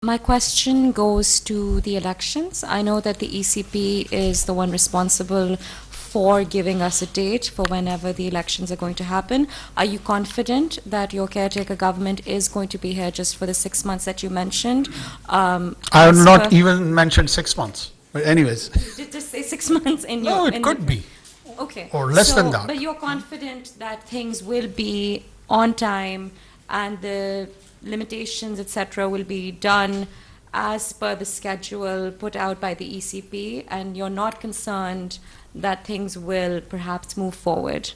My question goes to the elections. I know that the ECP is the one responsible for giving us a date for whenever the elections are going to happen. Are you confident that your caretaker government is going to be here just for the 6 months that you mentioned? I have not even mentioned 6 months. But anyways. Just say 6 months in your... No, it could be. Okay. Or less than that. But you're confident that things will be on time and the limitations, etc., will be done as per the schedule put out by the ECP, and you're not concerned that things will perhaps move forward?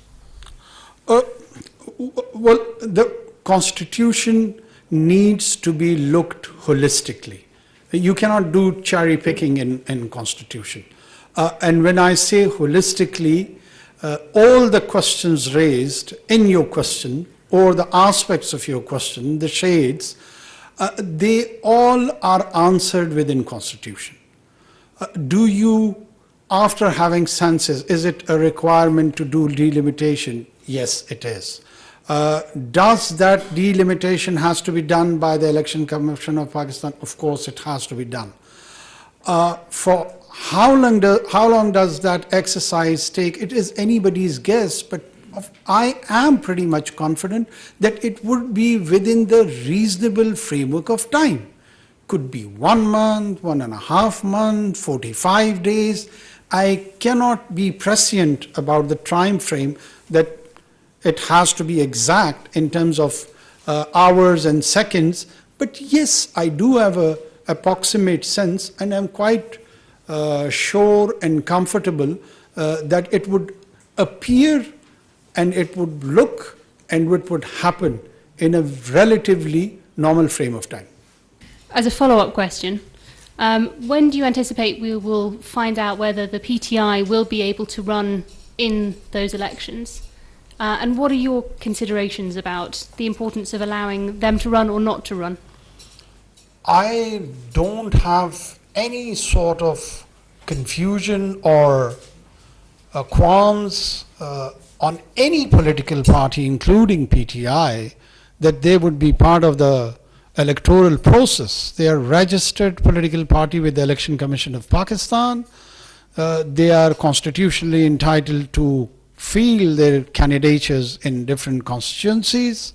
Well, the Constitution needs to be looked holistically. You cannot do cherry picking in Constitution. And when I say holistically, all the questions raised in your question, or the aspects of your question, the shades, they all are answered within Constitution. Do you, after having census, is it a requirement to do delimitation? Yes, it is. Does that delimitation has to be done by the Election Commission of Pakistan? Of course, it has to be done. For how long does that exercise take? It is anybody's guess, but I am pretty much confident that it would be within the reasonable framework of time. Could be 1 month, 1.5 months, 45 days. I cannot be prescient about the time frame that it has to be exact in terms of hours and seconds. But yes, I do have an approximate sense, and I'm quite sure and comfortable that it would appear and it would look and what would happen in a relatively normal frame of time. As a follow-up question, when do you anticipate we will find out whether the PTI will be able to run in those elections? And what are your considerations about the importance of allowing them to run or not to run? I don't have any sort of confusion or qualms on any political party, including PTI, that they would be part of the electoral process. They are registered political party with the Election Commission of Pakistan. They are constitutionally entitled to field their candidatures in different constituencies.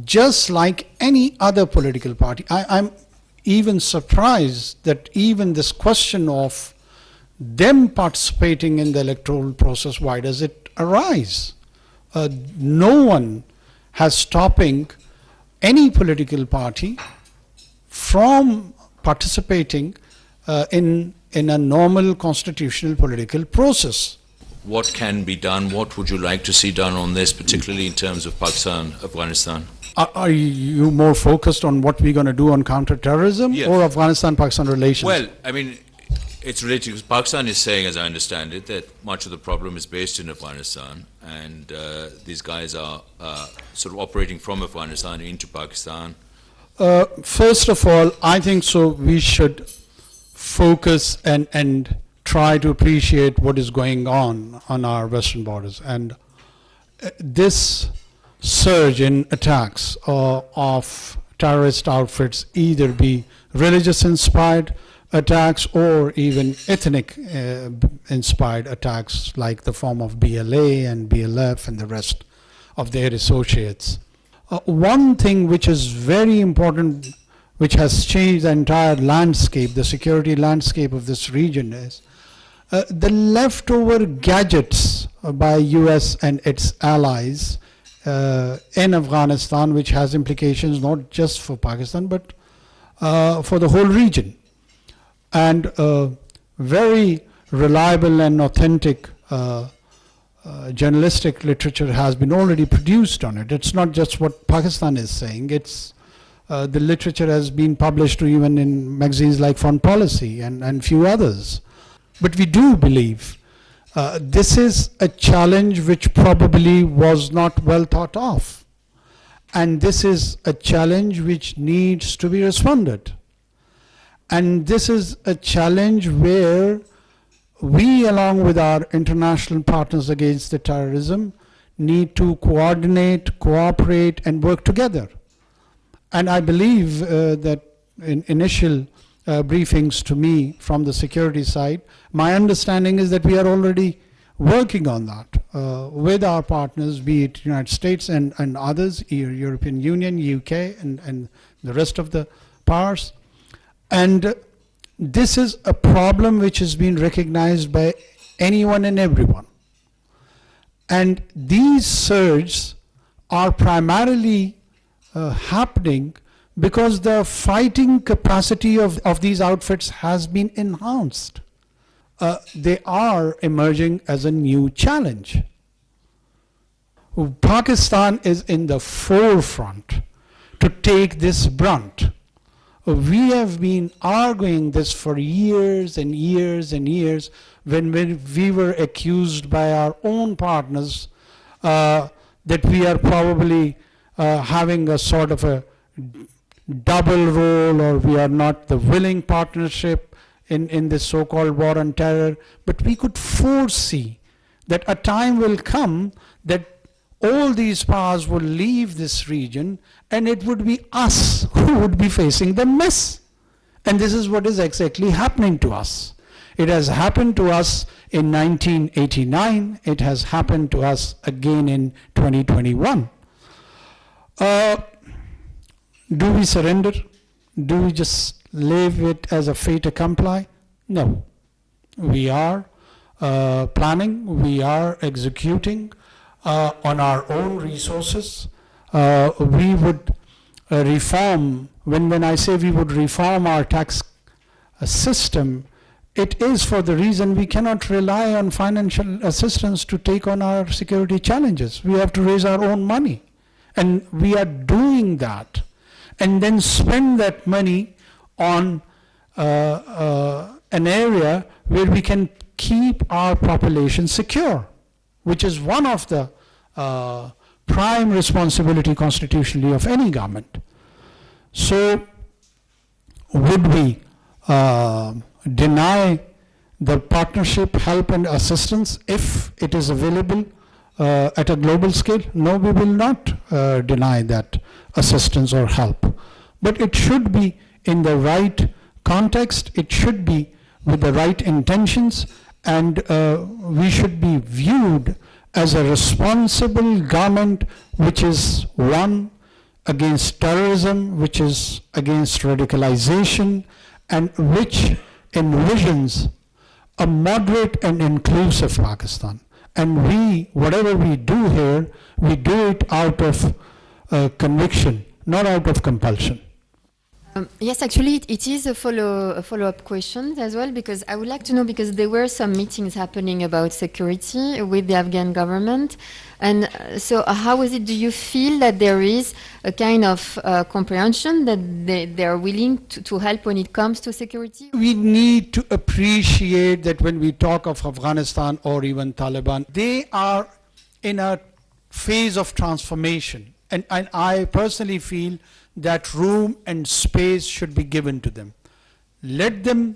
Just like any other political party, I'm even surprised that even this question of them participating in the electoral process, why does it arise? No one has stopping any political party from participating in a normal constitutional political process. What can be done? What would you like to see done on this, particularly in terms of Pakistan, Afghanistan? Are you more focused on what we're going to do on counter-terrorism, yes, or Afghanistan-Pakistan relations? Well, I mean, it's related because Pakistan is saying, as I understand it, that much of the problem is based in Afghanistan, and these guys are sort of operating from Afghanistan into Pakistan. First of all, I think so we should focus and try to appreciate what is going on our western borders. And this surge in attacks of terrorist outfits, either be religious inspired attacks or even ethnic inspired attacks, like the form of BLA and BLF and the rest of their associates. One thing which is very important, which has changed the entire landscape, the security landscape of this region, is the leftover gadgets by US and its allies in Afghanistan, which has implications not just for Pakistan but for the whole region. And very reliable and authentic journalistic literature has been already produced on it. It's not just what Pakistan is saying. It's the literature has been published even in magazines like Foreign Policy and few others. But we do believe this is a challenge which probably was not well thought of. And this is a challenge which needs to be responded. And this is a challenge where we, along with our international partners against the terrorism, need to coordinate, cooperate, and work together. And I believe that in initial briefings to me from the security side, my understanding is that we are already working on that with our partners, be it United States and others, European Union, UK, and the rest of the powers. And this is a problem which has been recognized by anyone and everyone. And these surges are primarily happening because the fighting capacity of these outfits has been enhanced. They are emerging as a new challenge. Pakistan is in the forefront to take this brunt. We have been arguing this for years and years and years when we were accused by our own partners that we are probably having a sort of a double role, or we are not the willing partnership in this so-called war on terror. But we could foresee that a time will come that all these powers will leave this region, and it would be us who would be facing the mess. And this is what is exactly happening to us. It has happened to us in 1989. It has happened to us again in 2021. Do we surrender? Do we just leave it as a fait accompli? No. We are planning, we are executing on our own resources. We would reform, when I say we would reform our tax system, it is for the reason we cannot rely on financial assistance to take on our security challenges. We have to raise our own money. And we are doing that, and then spend that money on an area where we can keep our population secure, which is one of the prime responsibility constitutionally of any government. So would we deny the partnership, help and assistance if it is available at a global scale? No, we will not deny that assistance or help. But it should be in the right context, it should be with the right intentions, and we should be viewed as a responsible government which is one against terrorism, which is against radicalization, and which envisions a moderate and inclusive Pakistan. And we, whatever we do here, we do it out of conviction, not out of compulsion. Yes, actually, it is a follow-up question as well, because I would like to know, because there were some meetings happening about security with the Afghan government, and so how is it, do you feel that there is a kind of comprehension that they are willing to help when it comes to security? We need to appreciate that when we talk of Afghanistan or even Taliban, they are in a phase of transformation, and I personally feel that room and space should be given to them. Let them